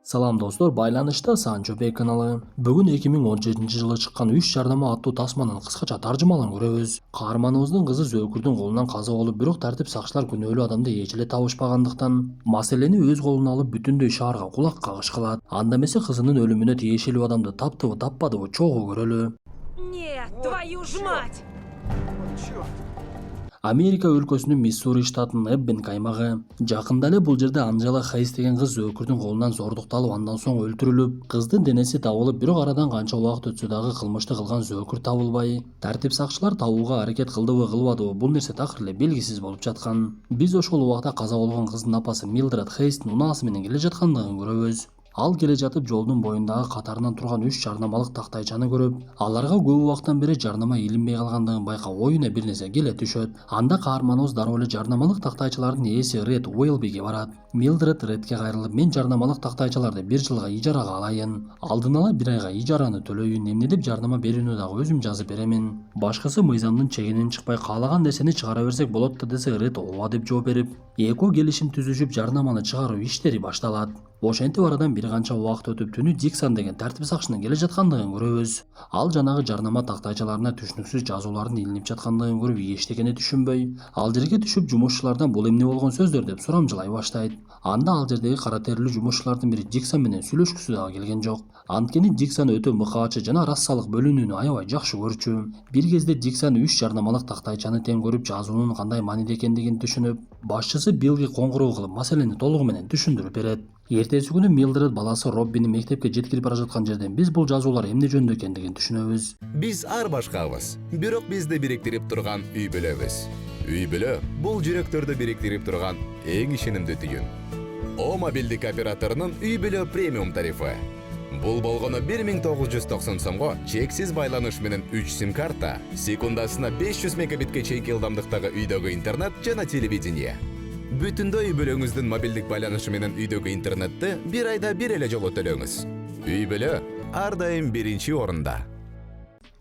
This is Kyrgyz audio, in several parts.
Салам достор, байланышта Санчо Бей каналы. Бүгін 2017 жылы шыққан 3 жардама аттуу тасманын кыскача таржымалан көрөбүз. Каарманыбыздын кызы Зөөкүрдүн колунан каза болуп, бирок тартип сакчылар күнөөлүү адамды эч эле табышпагандыктан маселени өз колуна алып бүтүндөй шаарга кулак кагыш кылат. Анда эмесе кызынын өлүмүнө тиешелүү адамды таптыбы, таппадыбы чогуу көрөлү. Нет, твою ж мать! Америка өлкөсүнүн Миссури штатынын Эббин каймагы. Жакында эле бул жерде Анжела Хейс деген кыз Зөөкүрдүн колунан зордукталып, андан соң өлтүрүлүп, кыздын денеси табылып, бирок арадан канча убакыт өтсө дагы кылмышты кылган Зөөкүр табылбай. Тартип сакчылар табууга аракет кылдыбы, кылбадыбы, бул нерсе такыр эле белгисиз болуп жаткан. Биз ошол убакта каза болгон кыздын апасы Милдред Хейстин унаасы менен келе жаткандыгын көрөбүз. Ал келе жатып жолдун боюндагы катарынан турган 3 жарнамалык тактайчаны көрүп, аларга көп убактан бери жарнама илинбей калгандыгын байкап, оюна бир нерсе келе түшөт. Анда каарманыбыз дароо эле жарнамалык тактайчалардын ээси Ред Уэлбиге барат. Милдред Редке кайрылып, мен жарнамалык тактайчаларды 1 жылга ижарага алайын. Алдын ала 1 айга ижараны төлөйүн, эмне деп жарнама берүүнү дагы өзүм жазып беремин. Башкысы мыйзамдын чегинен чыкпай каалаган нерсени чыгара берсек болот да десе, Ред ооба деп жооп берип, экөө келишим түзүшүп, жарнаманы чыгаруу иштери башталат. Ошентип арадан бир канча убакыт өтүп, түнү Диксон деген тартип сакчынын келе жаткандыгын көрөбүз. Ал жанагы жарнама тактайчаларына түшүнүксүз жазуулардын илинип жаткандыгын көрүп, эчтекени түшүнбөй, ал жерге түшүп жумушчулардан бул эмне болгон сөздөр деп сурамжылай баштайт. Анда ал жердеги кара терилүү жумушчулардын бири Диксон менен сүйлөшкүсү дагы келген жок. Анткени Диксон өтө мыкаачы жана рассалык бөлүнүүнү аябай жакшы көрчү. Бир кезде Диксон 3 жарнамалык тактайчаны тең көрүп, жазуунун кандай мааниде экендигин түшүнүп, башчысы Биллге коңгуроо кылып, маселени толугу менен түшүндүрүп берет. Эртеси күнү Милдред баласы Роббини мектепке жеткирип бара жаткан жерден биз бул жазуулар эмне жөнүндө экендигин түшүнөбүз. Биз ар башкабыз, бирок бизди бириктирип турган үй бүлөбүз. Үй бүлө бул жүрөктөрдү бириктирип турган эң ишенимдүү түйүн. О мобилдик операторунун үй бүлө премиум тарифы. Бул болгону 1990 сомго чексиз байланыш менен 3 сим карта, секундасына 500 мегабитке чейинки ылдамдыктагы үйдөгү интернет жана телевидение. Бүтүндөй үй бүлөңүздүн мобилдик байланышы менен үйдөгү интернетти 1 айда бир эле жолу төлөңүз. Үй бүлө ар дайым биринчи орунда.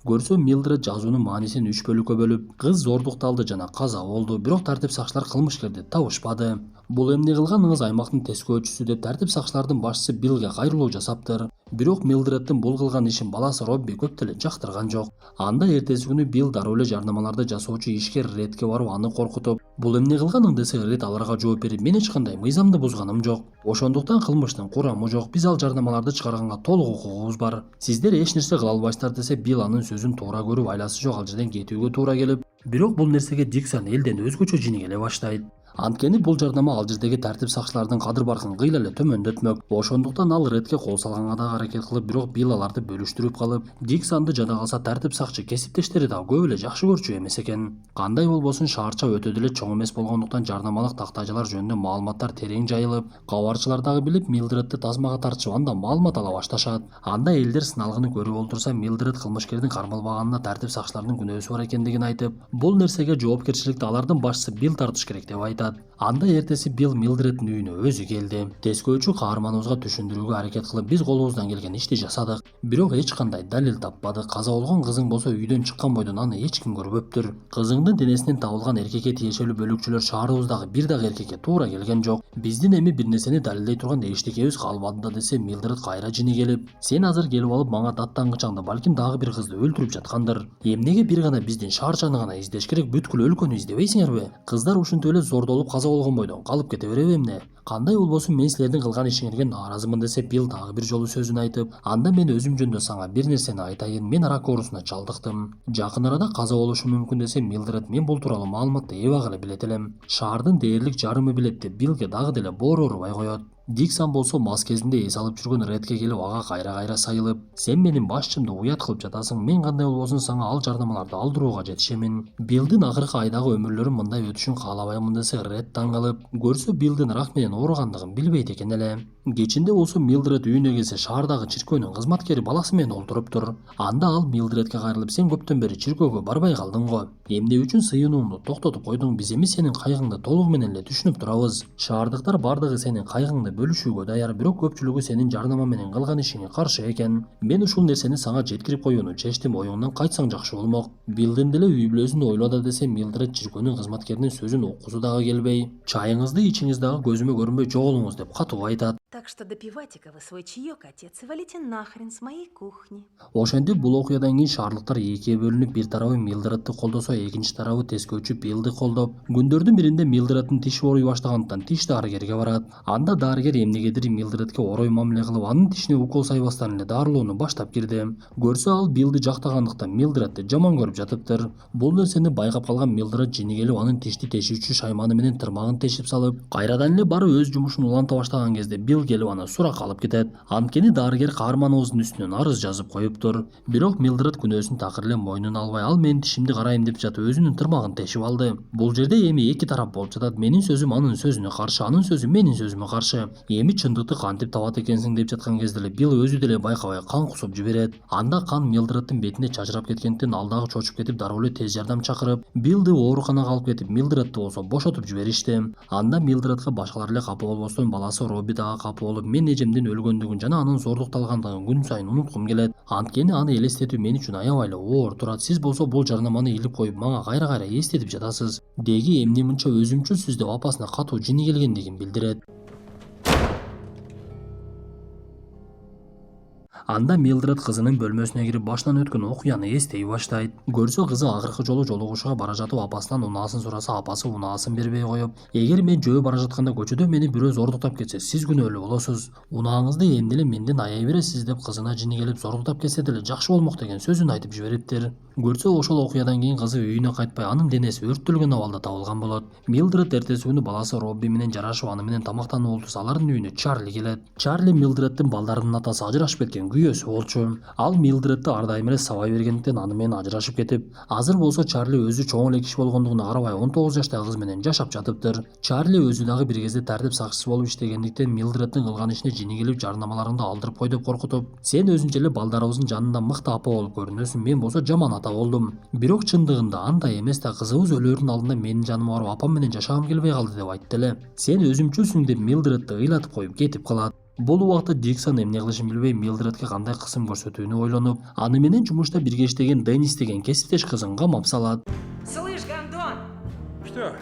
Көрсө Милдред жазуунун маанисин 3 бөлүккө бөлүп, кыз зордукталды жана каза болду, бирок тартип сакчылар кылмышкерди табышпады. Бул эмне кылганыңыз аймактын тескөөчүсү деп тартип сакчылардын башчысы Биллге кайрылуу жасаптыр. Бирок Милдреддин бул кылган ишин баласы Робби көп деле жактырган жок. Анда эртеси күнү Билл дароо эле жарнамаларды жасоочу ишкер Редке барып аны коркутуп, бул эмне кылганың десе, Ред аларга жооп берип, мен эч кандай мыйзамды бузганым жок. Ошондуктан кылмыштын курамы жок. Биз ал жарнамаларды чыгарганга толук укугубуз бар. Сиздер эч нерсе кыла албайсыздар десе, Билл анын сөзүн туура көрүп, айласы жок ал жерден кетүүгө туура келип, бирок бул нерсеге Диксон элден өзгөчө жинигеле баштайт. Анткени бул жарнама ал жердеги тартип сакчылардын кадыр баркын кыйла эле төмөндөтмөк. Ошондуктан ал Редке кол салганга дагы аракет кылып, бирок Билл аларды бөлүштүрүп калып, Диксонду жада калса тартип сакчы кесиптештери дагы көп эле жакшы көрчү эмес экен. Кандай болбосун шаарча өтө деле чоң эмес болгондуктан жарнамалык тактайчалар жөнүндө маалыматтар терең жайылып, кабарчылар дагы билип, Милдредди тазмага тартышып, андан маалымат ала башташат. Анда элдер сыналгыны көрүп олтурса, Милдред кылмышкердин кармалбаганына тартип сакчыларынын күнөөсү бар экендигин айтып, бул нерсеге жоопкерчиликти алардын башчысы Билл тартыш керек деп айтат. Анда эртеси Билл Милдреддин үйүнө өзү келди. Тескөөчү каарманыбызга түшүндүрүүгө аракет кылып, биз колубуздан келген ишти жасадык. Бирок эч кандай далил таппадык. Каза болгон кызың болсо үйдөн чыккан бойдон аны эч ким көрбөптүр. Кызыңдын денесинен табылган эркекке тиешелүү бөлүкчөлөр шаарыбыздагы бир дагы эркекке туура келген жок. Биздин эми бир нерсени далилдей турган эчтекебиз калбады да десе, Милдред кайра жини келип, сен азыр келип алып мага даттангычаңды, балким дагы бир кызды өлтүрүп жаткандыр. Эмнеге бир гана биздин шаарчаны гана издеш керек, бүткүл өлкөнү издебейсиңерби? Кыздар ушинтип эле зордолуп каза болгон бойдон калып кете береби эмне? Кандай болбосун мен силердин кылган ишиңерге нааразымын десе, Билл дагы бир жолу сөзүн айтып, анда мен өзүм жөнүндө сага бир нерсени айтайын, мен рак оорусуна чалдыктым. Жакын арада каза болушум мүмкүн десе, Милдред мен бул тууралуу маалыматты эбак эле билет элем. Шаардын дээрлик жарымы билет деп Биллге дагы деле боор урубай коет. Диксон болсо мас кезинде эс алып жүргөн Редке келип ага кайра сайылып, сен менин башчымды уят кылып жатасың, мен кандай болбосун сага ал жарнамаларды алдырууга жетишемин. Биллдин акыркы айдагы өмүрлөрүн мындай өтүшүн каалабаймын десе, Ред таң калып, көрсө Биллдин рак менен ооругандыгын билбейт экен эле. Кечинде болсо Милдред үйүнө келсе, шаардагы чиркөөнүн кызматкери баласы менен олтуруптур. Анда ал Милдредке кайрылып, сен көптөн бери чиркөөгө барбай калдың го. Эмне үчүн сыйынууңду токтотуп койдуң? Биз эми сенин кайгыңды толугу менен эле түшүнүп турабыз. Шаардыктар бардыгы сенин кайгыңды бөлүшүүгө даяр, бирок көпчүлүгү сенин жарнама менен кылган ишиңе каршы экен. Мен ушул нерсени сага жеткирип коюуну чечтим, оюңдан кайтсаң жакшы болмок. Биллдин деле үй бүлөсүн ойло да десе, Милдред чиркөөнүн кызматкеринин сөзүн уккусу дагы келбей, чайыңызды ичиңиз дагы көзүмө көрүнбөй жоголуңуз деп катуу айтат. Так что допивайте-ка вы свой чаек, отец, и валите нахрен с моей кухни. Ошентип бул окуядан кийин шаарлыктар экиге бөлүнүп, бир тарабы Милдредти колдосо, экинчи тарабы тескөөчү Биллди колдоп, күндөрдүн биринде Милдреддин тиши ооруй баштагандыктан тиш дарыгерге барат. Анда дарыгер эмнегедир Милдредке орой мамиле кылып, анын тишине укол сайбастан эле дарылоону баштап кирди. Көрсө ал Биллди жактагандыктан Милдредди жаман көрүп жатыптыр. Бул нерсени байкап калган Милдред жини келип, анын тишти тешүүчү шайманы менен тырмагын тешип салып, кайрадан эле барып өз жумушун уланта баштаган кезде Билл келип аны суракка алып кетет. Анткени дарыгер каарманыбыздын үстүнөн арыз жазып коюптур. Бирок Милдред күнөөсүн такыр эле мойнуна албай, ал менин тишимди карайм деп жатып өзүнүн тырмагын тешип алды. Бул жерде эми эки тарап болуп жатат. Менин сөзүм анын сөзүнө каршы, анын сөзү менин сөзүмө каршы. Эми чындыкты кантип табат экенсиң деп жаткан кезде эле Билл өзү деле байкабай кан кусуп жиберет. Анда кан Милдреддин бетине чачырап кеткендиктен ал дагы чочуп кетип, дароо эле тез жардам чакырып, Биллди ооруканага алып кетип, Милдредди болсо бошотуп жиберишти. Анда Милдредге башкалар эле капа болбостон, баласы Робби дагы капа болуп, мен эжемдин өлгөндүгүн жана анын зордукталгандыгын күн сайын унуткум келет. Анткени аны элестетүү мен үчүн аябай эле оор турат. Сиз болсо бул жарнаманы илип коюп, мага кайра эстетип жатасыз. Деги эмне мынча өзүмчүлсүз деп апасына катуу жини келгендигин билдирет. Анда Милдред кызынын бөлмөсүнө кирип башынан өткөн окуяны эстей баштайт. Көрсө кызы акыркы жолу жолугушууга бара жатып апасынан унаасын сураса, апасы унаасын бербей коюп, эгер мен жөө бара жатканда көчөдө мени бирөө зордуктап кетсе, сиз күнөөлүү болосуз. Унааңызды эмне эле менден аяй бересиз деп кызына жини келип, зордуктап кетсе деле жакшы болмок деген сөзүн айтып жибериптир. Көрсө ошол окуядан кийин кызы үйүнө кайтпай, анын денеси өрттөлгөн абалда табылган болот. Милдред эртеси күнү баласы Робби менен жарашып, аны менен тамактанып олтурса, алардын үйүнө Чарли келет. Чарли Милдреддин балдарынын атасы ажырашып кеткен күйөөсү болчу. Ал Милдредди ар дайым эле сабай бергендиктен аны менен ажырашып кетип, азыр болсо Чарли өзү чоң эле киши болгондугуна карабай 19 жаштагы кыз менен жашап жатыптыр. Чарли өзү дагы бир кезде тартип сакчысы болуп иштегендиктен Милдреддин кылган ишине жини келип, жарнамаларыңды алдырып кой деп коркутуп, сен өзүнчө эле балдарыбыздын жанында мыкты апа болуп көрүнөсүң, мен болсо жаман ата болдум. Бирок чындыгында андай эмес да, кызыбыз өлөөрүнүн алдында менин жаныма барып апам менен жашагым келбей калды деп айтты эле. Сен өзүмчүлсүң деп Милдредди ыйлатып коюп кетип калат. Бул убакта Диксон эмне кылышын билбей Милдредге кандай кысым көрсөтүүнү ойлонуп, аны менен жумушта бирге иштеген Денис деген кесиптеш кызын камап салат. Слышь, гондон! Что?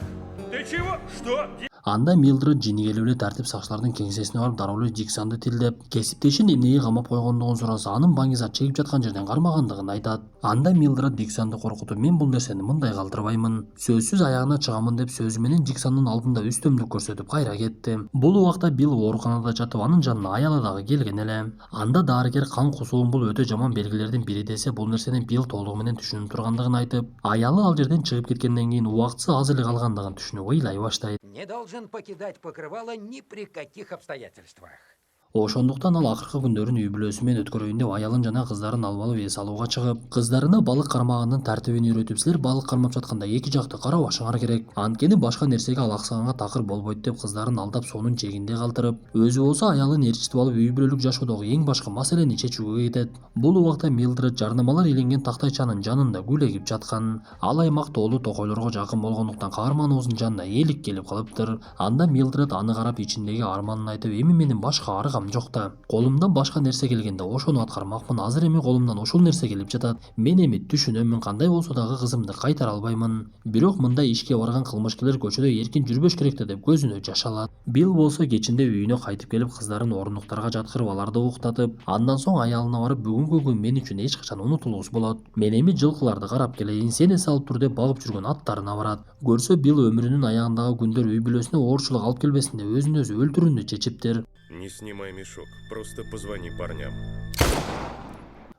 Ты чего? Что? Анда Милдред жини келип эле тартип сакчылардын кеңсесине барып дароо эле Диксонду тилдеп, кесиптешин эмнеге камап койгондугун сураса, анын баңгизат чегип жаткан жерден кармагандыгын айтат. Анда Милдред Диксонду коркутуп, мен бул нерсени мындай калтырбаймын, сөзсүз аягына чыгамын деп сөзү менен Диксондун алдында үстөмдүк көрсөтүп кайра кетти. Бул убакта Билл ооруканада жатып, анын жанына аялы дагы келген эле. Анда дарыгер кан кусуунун бул өтө жаман белгилердин бири десе, бул нерсени Билл толугу менен түшүнүп тургандыгын айтып, аялы ал жерден чыгып кеткенден кийин убактысы аз эле калгандыгын түшүнүп ыйлай баштайт. Не должен покидать покрывало ни при каких обстоятельствах. Ошондуктан ал акыркы күндөрүн үй бүлөсү менен өткөрөйүн деп аялын жана кыздарын алып алып эс алууга чыгып, кыздарына балык кармагандын тартибин үйрөтүп, силер балык кармап жатканда эки жакты карабашыңар керек. Анткени башка нерсеге алаксаганга такыр болбойт деп кыздарын алдап суунун чегинде калтырып, өзү болсо аялын ээрчитип алып үй бүлөлүк жашоодогу эң башкы маселени чечүүгө кетет. Бул убакта Милдред жарнамалар иленген тактайчанын жанында гүлегип жаткан. Ал аймак тоолуу токойлорго жакын болгондуктан каарманыбыздын жанына ээлик келип калыптыр. Анда Милдред аны карап ичиндеги арманын айтып, эми менин башка аргам жок да. Колумдан башка нерсе келгенде ошону аткармакмын. Азыр эми колумдан ошол нерсе келип жатат. Мен эми түшүнөмүн, кандай болсо дагы кызымды кайтара албаймын. Бирок мындай ишке барган кылмышкерлер көчөдө эркин жүрбөш керек да деп көзүнө жаш алат. Билл болсо кечинде үйүнө кайтып келип, кыздарын орундуктарга жаткырып, аларды уктатып, андан соң аялына барып, бүгүнкү күн мен үчүн эч качан унутулгус болот. Мен эми жылкыларды карап келейин, сен эс алып тур деп багып жүргөн аттарына барат. Көрсө Билл өмүрүнүн аягындагы күндөр үй бүлөсүнө оорчулук алып келбесин деп өзүн өзү өлтүрүүнү чечиптир. Не снимай мешок, просто позвони парням.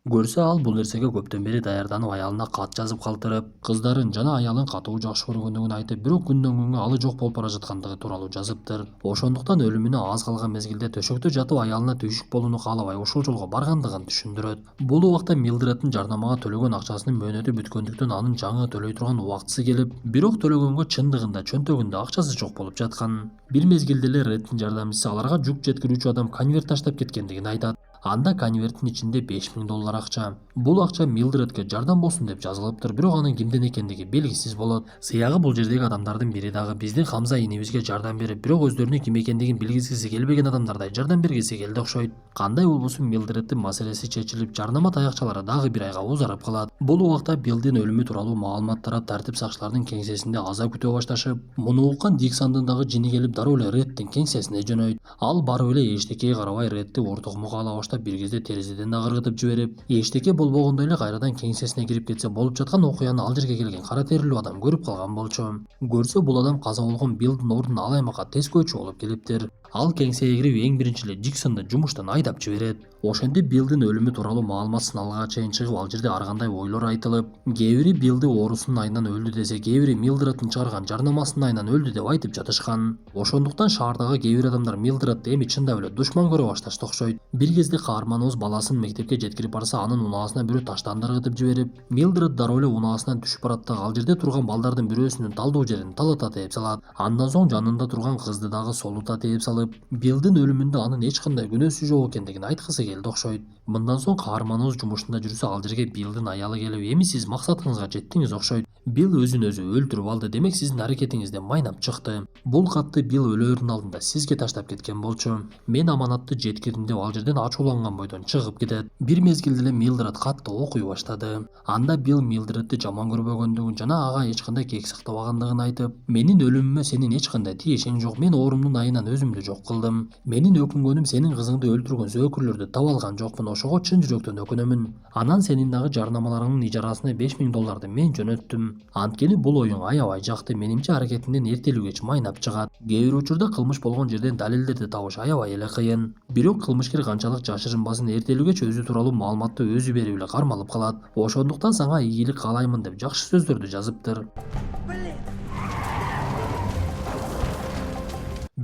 Көрсө ал бул нерсеге көптөн бери даярданып, аялына кат жазып калтырып, кыздарын жана аялын катуу жакшы көргөндүгүн айтып, бирок күндөн күнгө алы жок болуп бара жаткандыгы тууралуу жазыптыр. Ошондуктан өлүмүнө аз калган мезгилде төшөктө жатып аялына түйшүк болууну каалабай ушул жолго баргандыгын түшүндүрөт. Бул убакта Милдреддин жарнамага төлөгөн акчасынын мөөнөтү бүткөндүктөн анын жаңы төлөй турган убактысы келип, бирок төлөгөнгө чындыгында чөнтөгүндө акчасы жок болуп жаткан. Бир мезгилде эле Реддин жардамчысы аларга жүк жеткирүүчү адам конверт таштап кеткендигин айтат. Анда конверттин ичинде $5000 акча. Бул акча Милдредке жардам болсун деп жазылыптыр, бирок анын кимден экендиги белгисиз болот. Сыягы бул жердеги адамдардын бири дагы биздин Хамза инибизге жардам берип, бирок өздөрүнүн ким экендигин билгизгиси келбеген адамдардай жардам бергиси келди окшойт. Кандай болбосун Милдреддин маселеси чечилип, жарнама таякчалары дагы бир айга узарып калат. Бул убакта Биллдин өлүмү тууралуу маалымат тарап, тартип сакчылардын кеңсесинде аза күтө башташып, муну уккан Диксандын дагы жини келип дароо эле Реддин кеңсесине жөнөйт. Ал барып эле эчтекеге карабай Редди ортокмукка ала баштап, бир кезде терезеден да кыргытып жиберип, эчтеке болбогондой эле кайрадан кеңсесине кирип кетсе, болуп жаткан окуяны ал жерге келген кара терилүү адам көрүп калган болчу. Көрсө бул адам каза болгон Биллдин ордуна ал аймакка тескөөчү болуп келиптир. Ал кеңсеге кирип эң биринчи эле Диксонду жумуштан айдап жиберет. Ошентип Биллдин өлүмү тууралуу маалымат сыналгыга чейин чыгып, ал жерде ар кандай ойлор айтылып, кээ бири Биллди оорусунун айынан өлдү десе, кээ бири Милдреддин чыгарган жарнамасынын айынан өлдү деп айтып жатышкан. Ошондуктан шаардагы кээ бир адамдар Милдредди эми чындап эле душман көрө башташты окшойт. Бир кезде каарманыбыз баласын мектепке жеткирип барса, анын унаасына бирөө таштан ыргытып жиберип, Милдред дароо эле унаасынан түшүп барат да ал жерде турган балдардын бирөөсүнүн талдоо жерин талата тээп салат. Андан соң жанында турган кызды дагы солута тээп салып, Биллдин өлүмүндө анын эч кандай күнөөсү жок экендигин айткысы келди окшойт. Мындан соң каарманыбыз жумушунда жүрсө, ал жерге Биллдин аялы келип, эми сиз максатыңызга жеттиңиз окшойт. Билл өзүн өзү өлтүрүп алды, демек сиздин аракетиңизден майнап чыкты. Бул катты Билл өлөөрдүн алдында сизге таштап кеткен болчу. Мен аманатты жеткирдим деп ал жерден ачууланган бойдон чыгып кетет. Бир мезгилде эле Милдред катты окуй баштады. Анда Билл Милдредди жаман көрбөгөндүгүн жана ага эч кандай кек сактабагандыгын айтып, менин өлүмүмө сенин эч кандай тиешең жок, мен оорумдун айынан өзүмдү жок кылдым. Менин өкүнгөнүм сенин кызыңды өлтүргөн зөөкүрлөрдү таба алган жокмун, ошого чын жүрөктөн өкүнөмүн. Анан сенин дагы жарнамаларыңдын ижарасына $5000 мен жөнөттүм. Анткени бул оюң аябай жакты, менимче аракетиңден эртелүү кеч майнап чыгат. Кээ бир учурда кылмыш болгон жерден далилдерди табыш аябай эле кыйын. Бирок кылмышкер канчалык жашырынбасын, эртелүү кеч өзү тууралуу маалыматты өзү берип эле кармалып калат. Ошондуктан сага ийгилик каалаймын деп жакшы сөздөрдү жазыптыр.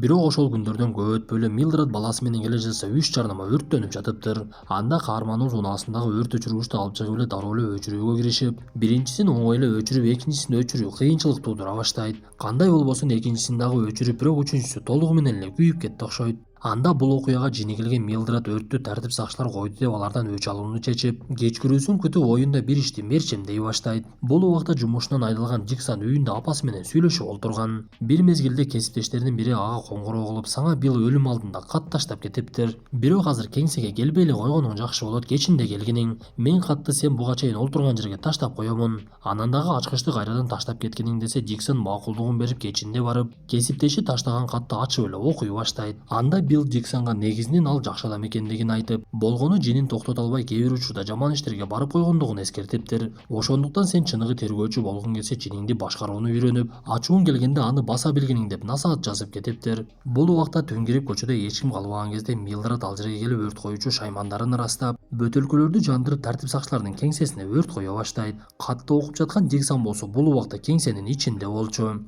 Бирок ошол күндөрдөн көп өтпөй эле Милдред баласы менен келе жатса, 3 жарнама өрттөнүп жатыптыр. Анда каарманыбыз унаасындагы өрт өчүргүчтү алып чыгып эле дароо эле өчүрүүгө киришип, биринчисин оңой эле өчүрүп, экинчисин өчүрүү кыйынчылык туудура баштайт. Кандай болбосун экинчисин дагы өчүрүп, бирок үчүнчүсү толугу менен эле күйүп кетти окшойт. Анда бул окуяга жини келген Милдред өрттү тартип сакчылар койду деп алардан өч алууну чечип, кечкирүүсүн күтүп оюнда бир ишти мерчемдей баштайт. Бул убакта жумушунан айдалган Диксон үйүндө апасы менен сүйлөшүп отурган. Бир мезгилде кесиптештеринин бири ага коңгуроо кылып, сага Билл өлүм алдында кат таштап кетиптир. Бирок азыр кеңсеге келбей эле койгонуң жакшы болот, кечинде келгиниң. Мен катты сен буга чейин олтурган жерге таштап коёмун. Анан дагы ачкычты кайрадан таштап кеткениң десе, Диксон макулдугун берип кечинде барып, кесиптеши таштаган катты ачып эле окуй баштайт. Анда Билл Диксонго негизинен ал жакшы адам экендигин айтып, болгону жинин токтото албай кээ бир учурда жаман иштерге барып койгондугун эскертиптир. Ошондуктан сен чыныгы тергөөчү болгуң келсе, жиниңди башкарууну үйрөнүп, ачууң келгенде аны баса билгиниң деп насаат жазып кетиптир. Бул убакта түн кирип көчөдө эч ким калбаган кезде Милдред ал жерге келип өрт коюучу шаймандарын ырастап, бөтөлкөлөрдү жандырып, тартип сакчылардын кеңсесине өрт кое баштайт. Катты окуп жаткан Диксон болсо бул убакта кеңсенин ичинде болчу.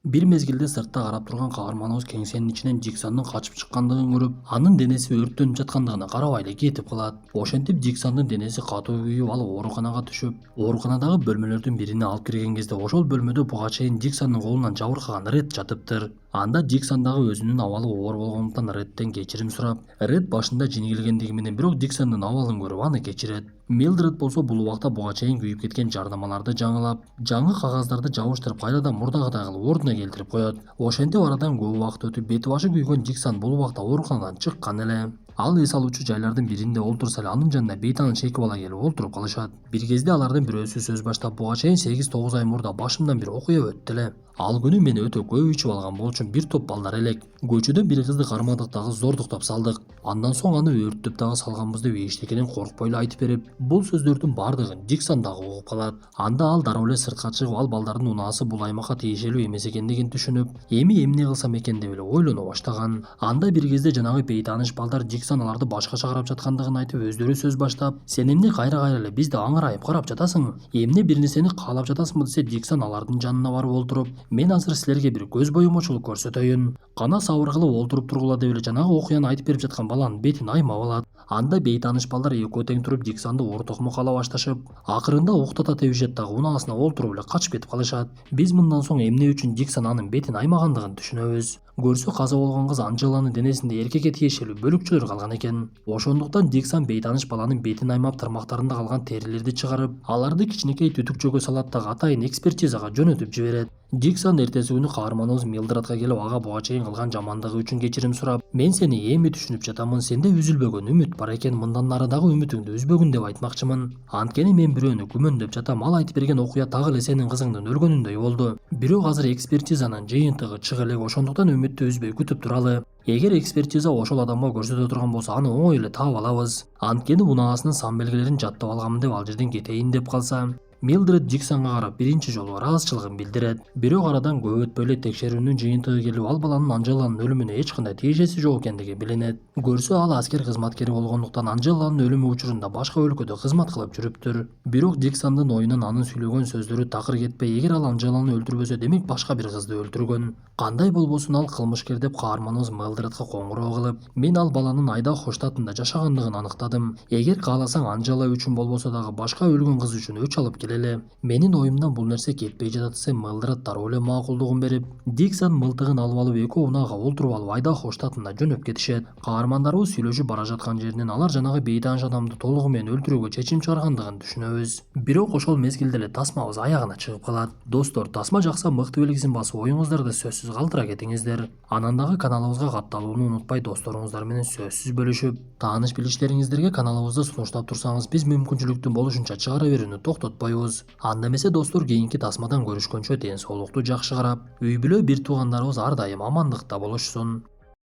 Бир мезгилде сыртта карап турган каарманыбыз кеңсенин ичинен Диксондун качып чыккандыгын көрүп, анын денеси өрттөнүп жаткандыгына карабай эле кетип калат. Ошентип Диксондун денеси катуу күйүп, ал ооруканага түшүп, ооруканадагы бөлмөлөрдүн бирине алып кирген кезде ошол бөлмөдө буга чейин Диксондун колунан жабыркаган Ред жатыптыр. Анда Диксон дагы өзүнүн абалы оор болгондуктан Редден кечирим сурап, Ред башында жини келгендиги менен бирок Диксондун абалын көрүп аны кечирет. Милдред болсо бул убакта буга чейин күйүп кеткен жарнамаларды жаңылап, жаңы кагаздарды жабыштырып, кайрадан мурдагыдай кылып ордуна келтирип коет. Ошентип арадан көп убакыт өтүп, бети башы күйгөн Диксон бул убакта ооруканадан чыккан эле. Ал эс алуучу жайлардын биринде олтурса эле, анын жанына бейтаныш эки бала келип олтуруп калышат. Бир кезде алардын бирөөсү сөз баштап, буга чейин 8-9 ай мурда башымдан бир окуя өттү эле. Ал күнү мен өтө көп ичип алган болчумун, бир топ балдар элек. Көчөдө бир кызды кармадык дагы зордуктап салдык. Андан соң аны өрттөп дагы салганбыз деп эчтекеден коркпой эле айтып берип, бул сөздөрдүн бардыгын Диксон дагы угуп калат. Анда ал дароо эле сыртка чыгып, ал балдардын унаасы бул аймакка тиешелүү эмес экендигин түшүнүп, эми эмне кылсам экен деп эле ойлоно баштаган. Анда бир кезде жанагы бейтааныш балдар Диксон аларды башкача карап жаткандыгын айтып, өздөрү сөз баштап, сен эмне кайра эле бизди аңырайып карап жатасың? Эмне бир нерсени каалап жатасыңбы десе, Диксон алардын жанына барып олтуруп, мен азыр силерге бир көз боюмочулук көрсөтөйүн. Кана сабыр кылып олтуруп тургула деп эле жанагы окуяны айтып берип жаткан баланын бетин аймап алат. Анда бейтааныш балдар экөө тең туруп Диксонду ортокмук ала башташып, акырында уктата тебишет дагы унаасына олтуруп эле качып кетип калышат. Биз мындан соң эмне үчүн Диксон анын бетин аймагандыгын түшүнөбүз. Көрсө каза болгон кыз Анжеланын денесинде эркекке тиешелүү бөлүкчөлөр калган экен. Ошондуктан Диксон бейтаныш баланын бетин аймап тырмактарында калган терилерди чыгарып, аларды кичинекей түтүкчөгө салат да атайын экспертизага жөнөтүп жиберет. Диксон эртеси күнү каарманыбыз Милдредка келип ага буга чейин кылган жамандыгы үчүн кечирим сурап, "Мен сени эми түшүнүп жатамын. Сенде үзүлбөгөн үмүт бар экен. Мындан нары дагы үмүтүңдү үзбөгүн" деп айтмакчымын. Анткени мен бирөөнү күмөндөп жатам. Ал айтып берген окуя так эле сенин кызыңдын өлгөнүндөй болду. Бирок азыр экспертизанын жыйынтыгы чыга элек, ошондуктан үмүттү үзбөй күтүп туралы. Эгер экспертиза ошол адамга көрсөтө турган болсо, аны оңой эле таап алабыз. Анткени унаасынын сан белгилерин жаттап алганмын деп ал жерден кетейин деп калса. Милдред Диксонго карап биринчи жолу ыраазычылыгын билдирет. Бирок арадан көп өтпөй эле текшерүүнүн жыйынтыгы келип, ал баланын Анжеланын өлүмүнө эч кандай тиешеси жок экендиги билинет. Көрсө ал аскер кызматкери болгондуктан Анжеланын өлүмү учурунда башка өлкөдө кызмат кылып жүрүптүр. Бирок Диксондун оюнан анын сүйлөгөн сөздөрү такыр кетпей, эгер ал Анжеланы өлтүрбөсө, демек башка бир кызды өлтүргөн. Кандай болбосун, ал кылмышкер деп каарманыбыз Милдредке коңгуроо кылып, мен ал баланын Айдахо штатында жашагандыгын аныктадым. Эгер кааласаң Анжела үчүн болбосо дагы башка өлгөн кыз үчүн өч алып келеле. Менин оюмдан бул нерсе кетпей жатат десе, Милдред дароо эле макулдугун берип, Диксон мылтыгын алып экөө унаага олтуруп алып Айдахо штатына жөнөп кетишет. Каармандарыбыз сүйлөшүп бара жаткан жеринен алар жанагы бейтааныш адамды толугу менен өлтүрүүгө чечим чыгаргандыгын түшүнөбүз. Бирок ошол мезгилде эле тасмабыз аягына чыгып калат. Достор, тасма жакса мыкты белгисин басып, оюңуздарды сөзсүз калтыра кетиңиздер. Анан дагы каналыбызга катталууну унутпай, досторуңуздар менен сөзсүз бөлүшүп, тааныш билиштериңиздерге каналыбызды сунуштап турсаңыз, биз мүмкүнчүлүктү болушунча чыгара берүүнү токтотпойбуз. Анда эмесе достор, кийинки тасмадан көрүшкөнчө ден соолукту жакшы карап, үй бүлө бир туугандарыбыз ар дайым амандыкта болушсун.